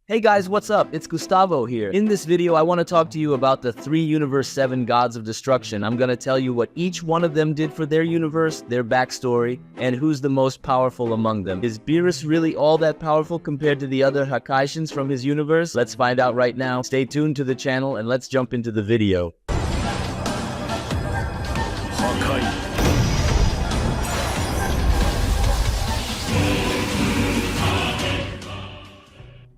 Hey guys, what's up? It's Gustavo here. In this video, I want to talk to you about the 3 Universe 7 Gods of Destruction. I'm going to tell you what each one of them did for their universe, their backstory, and who's the most powerful among them. Is Beerus really all that powerful compared to the other Hakaishins from his universe? Let's find out right now. Stay tuned to the channel and let's jump into the video. Hakai.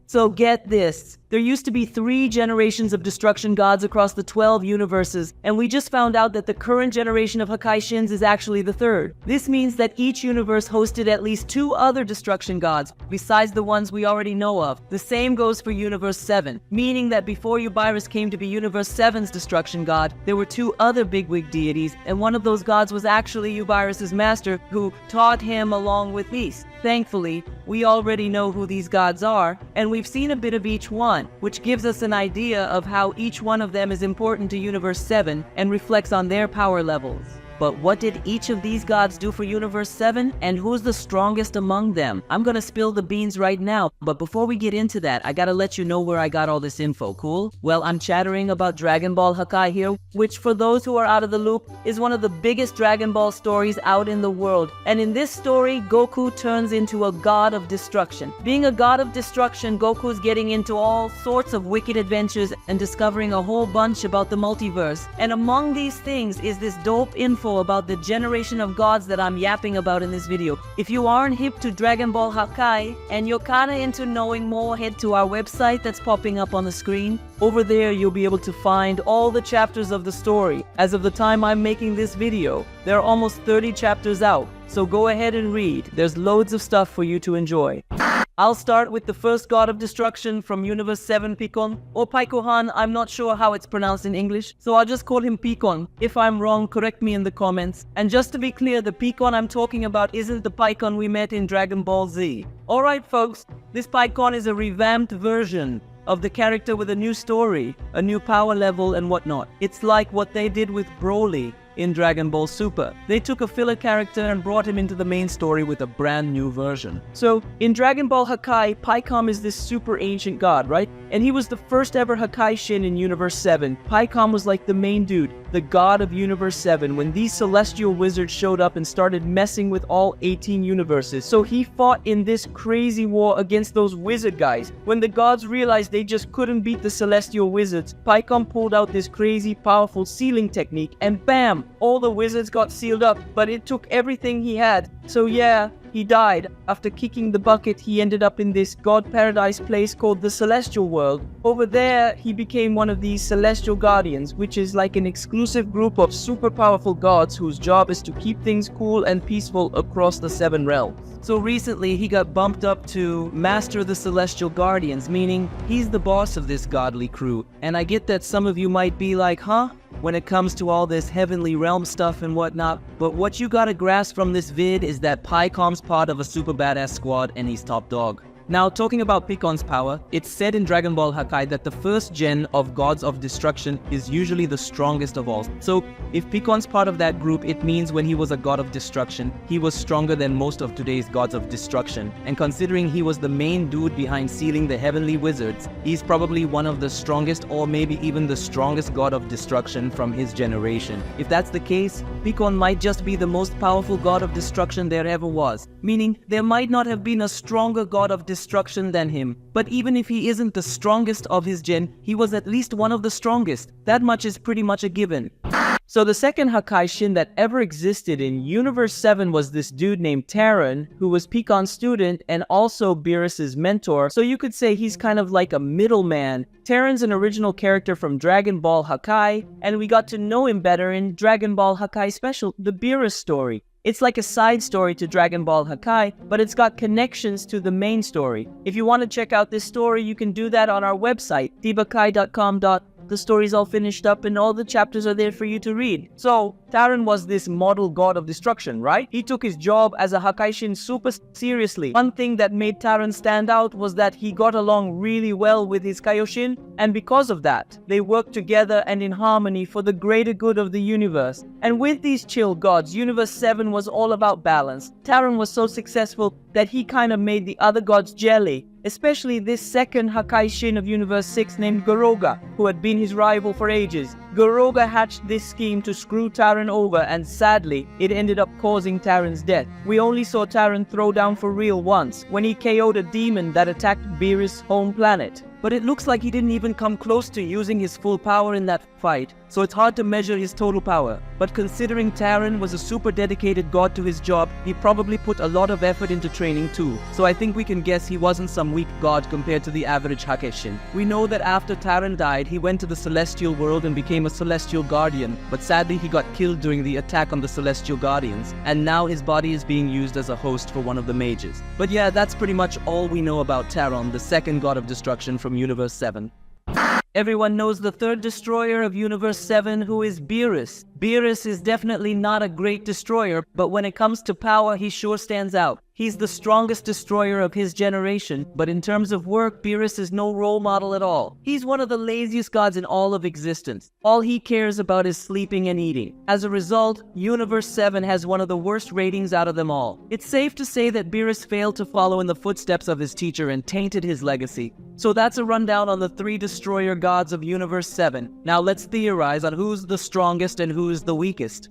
So get this, there used to be 3 generations of destruction gods across the 12 universes, and we just found out that the current generation of Hakaishins is actually the 3rd. This means that each universe hosted at least 2 other destruction gods, besides the ones we already know of. The same goes for Universe 7, meaning that before Beerus came to be Universe 7's destruction god, there were 2 other bigwig deities, and one of those gods was actually Beerus' master, who taught him along with Beast. Thankfully, we already know who these gods are, and we've seen a bit of each one, which gives us an idea of how each one of them is important to Universe 7 and reflects on their power levels. But what did each of these gods do for Universe 7, and who's the strongest among them? I'm gonna spill the beans right now, but before we get into that, I gotta let you know where I got all this info, cool? Well, I'm chattering about Dragon Ball Hakai here, which for those who are out of the loop, is one of the biggest Dragon Ball stories out in the world. And in this story, Goku turns into a god of destruction. Being a god of destruction, Goku's getting into all sorts of wicked adventures and discovering a whole bunch about the multiverse. And among these things is this dope info about the generation of gods that I'm yapping about in this video. If you aren't hip to Dragon Ball Hakai and you're kinda into knowing more, head to our website that's popping up on the screen. Over there you'll be able to find all the chapters of the story. As of the time I'm making this video, there are almost 30 chapters out, so go ahead and read. There's loads of stuff for you to enjoy. I'll start with the first god of destruction from Universe 7, Pikon, or Paikohan. I'm not sure how it's pronounced in English, so I'll just call him Pikon. If I'm wrong, correct me in the comments. And just to be clear, the Pikon I'm talking about isn't the Pikon we met in Dragon Ball Z. Alright folks, this Pikon is a revamped version of the character with a new story, a new power level and whatnot. It's like what they did with Broly in Dragon Ball Super. They took a filler character and brought him into the main story with a brand new version. So, in Dragon Ball Hakai, Paikon is this super ancient god, right? And he was the first ever Hakaishin in Universe 7. Paikon was like the main dude, the god of Universe 7, when these celestial wizards showed up and started messing with all 18 universes. So he fought in this crazy war against those wizard guys. When the gods realized they just couldn't beat the celestial wizards, Paikon pulled out this crazy powerful sealing technique and bam! All the wizards got sealed up, but it took everything he had. So yeah, he died. After kicking the bucket, he ended up in this god paradise place called the Celestial World. Over there, he became one of these Celestial Guardians, which is like an exclusive group of super powerful gods whose job is to keep things cool and peaceful across the 7 realms. So recently, he got bumped up to Master of the Celestial Guardians, meaning he's the boss of this godly crew. And I get that some of you might be like, huh? When it comes to all this heavenly realm stuff and whatnot, but what you gotta grasp from this vid is that Paikom's part of a super badass squad and he's top dog. Now, talking about Pikon's power, it's said in Dragon Ball Hakai that the first gen of gods of destruction is usually the strongest of all. So, if Pikon's part of that group, it means when he was a god of destruction, he was stronger than most of today's gods of destruction. And considering he was the main dude behind sealing the heavenly wizards, he's probably one of the strongest or maybe even the strongest god of destruction from his generation. If that's the case, Pikon might just be the most powerful god of destruction there ever was. Meaning, there might not have been a stronger god of destruction than him. But even if he isn't the strongest of his gen, he was at least one of the strongest. That much is pretty much a given. So the second Hakaishin that ever existed in Universe 7 was this dude named Terran, who was Pikon's student and also Beerus' mentor, so you could say he's kind of like a middleman. Terran's an original character from Dragon Ball Hakai, and we got to know him better in Dragon Ball Hakai Special, the Beerus story. It's like a side story to Dragon Ball Hakai, but it's got connections to the main story. If you want to check out this story, you can do that on our website, tibakai.com. The story's all finished up and all the chapters are there for you to read. So, Taran was this model god of destruction, right? He took his job as a Hakaishin super seriously. One thing that made Taran stand out was that he got along really well with his Kaioshin, and because of that, they worked together and in harmony for the greater good of the universe. And with these chill gods, Universe 7 was all about balance. Taran was so successful that he kind of made the other gods jelly, especially this second Hakaishin of Universe 6 named Goroga, who had been his rival for ages. Goroga hatched this scheme to screw Taran over, and sadly, it ended up causing Taran's death. We only saw Taran throw down for real once, when he KO'd a demon that attacked Beerus' home planet. But it looks like he didn't even come close to using his full power in that fight, so it's hard to measure his total power. But considering Taran was a super dedicated god to his job, he probably put a lot of effort into training too. So I think we can guess he wasn't some weak god compared to the average Hakaishin. We know that after Taran died, he went to the celestial world and became a celestial guardian, but sadly he got killed during the attack on the celestial guardians, and now his body is being used as a host for one of the mages. But yeah, that's pretty much all we know about Taran, the second god of destruction from Universe 7. Everyone knows the third destroyer of Universe 7, who is Beerus. Beerus is definitely not a great destroyer, but when it comes to power, he sure stands out. He's the strongest destroyer of his generation, but in terms of work, Beerus is no role model at all. He's one of the laziest gods in all of existence. All he cares about is sleeping and eating. As a result, Universe 7 has one of the worst ratings out of them all. It's safe to say that Beerus failed to follow in the footsteps of his teacher and tainted his legacy. So that's a rundown on the 3 destroyer gods of Universe 7. Now let's theorize on who's the strongest and who's the weakest.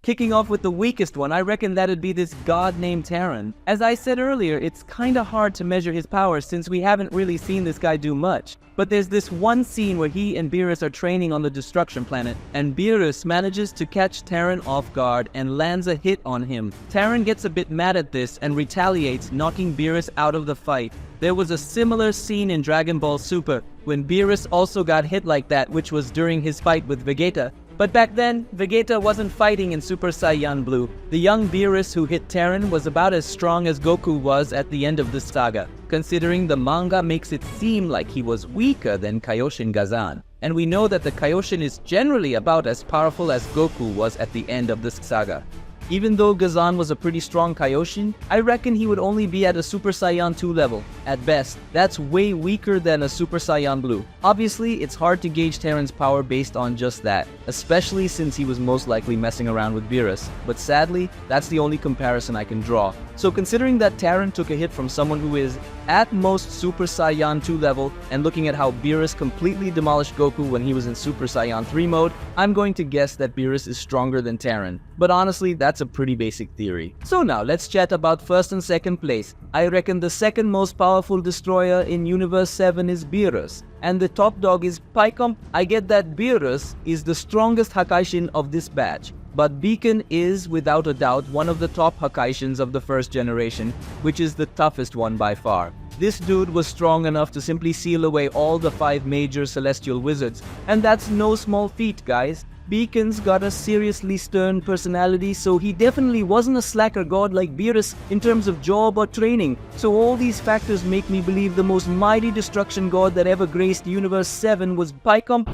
Kicking off with the weakest one, I reckon that'd be this god named Taran. As I said earlier, it's kinda hard to measure his power since we haven't really seen this guy do much. But there's this one scene where he and Beerus are training on the destruction planet, and Beerus manages to catch Taran off guard and lands a hit on him. Taran gets a bit mad at this and retaliates, knocking Beerus out of the fight. There was a similar scene in Dragon Ball Super, when Beerus also got hit like that, which was during his fight with Vegeta. But back then, Vegeta wasn't fighting in Super Saiyan Blue. The young Beerus who hit Taran was about as strong as Goku was at the end of the saga, considering the manga makes it seem like he was weaker than Kaioshin Gazan. And we know that the Kaioshin is generally about as powerful as Goku was at the end of this saga. Even though Gazan was a pretty strong Kaioshin, I reckon he would only be at a Super Saiyan 2 level. At best, that's way weaker than a Super Saiyan Blue. Obviously, it's hard to gauge Taran's power based on just that, especially since he was most likely messing around with Beerus. But sadly, that's the only comparison I can draw. So considering that Taran took a hit from someone who is at most Super Saiyan 2 level, and looking at how Beerus completely demolished Goku when he was in Super Saiyan 3 mode, I'm going to guess that Beerus is stronger than Taran. But honestly, that's a pretty basic theory. So now, let's chat about first and second place. I reckon the second most powerful destroyer in Universe 7 is Beerus, and the top dog is Pycom. I get that Beerus is the strongest Hakaishin of this batch, but Beacon is, without a doubt, one of the top Hakaishins of the first generation, which is the toughest one by far. This dude was strong enough to simply seal away all the 5 major celestial wizards, and that's no small feat, guys. Beacon's got a seriously stern personality, so he definitely wasn't a slacker god like Beerus in terms of job or training. So all these factors make me believe the most mighty destruction god that ever graced Universe 7 was Pycom.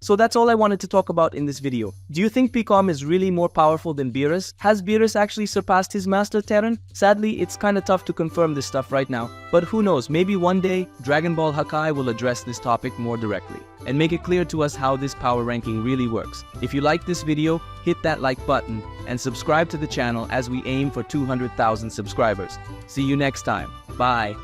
So that's all I wanted to talk about in this video. Do you think Pycom is really more powerful than Beerus? Has Beerus actually surpassed his master Taran? Sadly, it's kinda tough to confirm this stuff right now. But who knows, maybe one day, Dragon Ball Hakai will address this topic more directly and make it clear to us how this power ranking really works. If you like this video, hit that like button and subscribe to the channel as we aim for 200,000 subscribers. See you next time. Bye.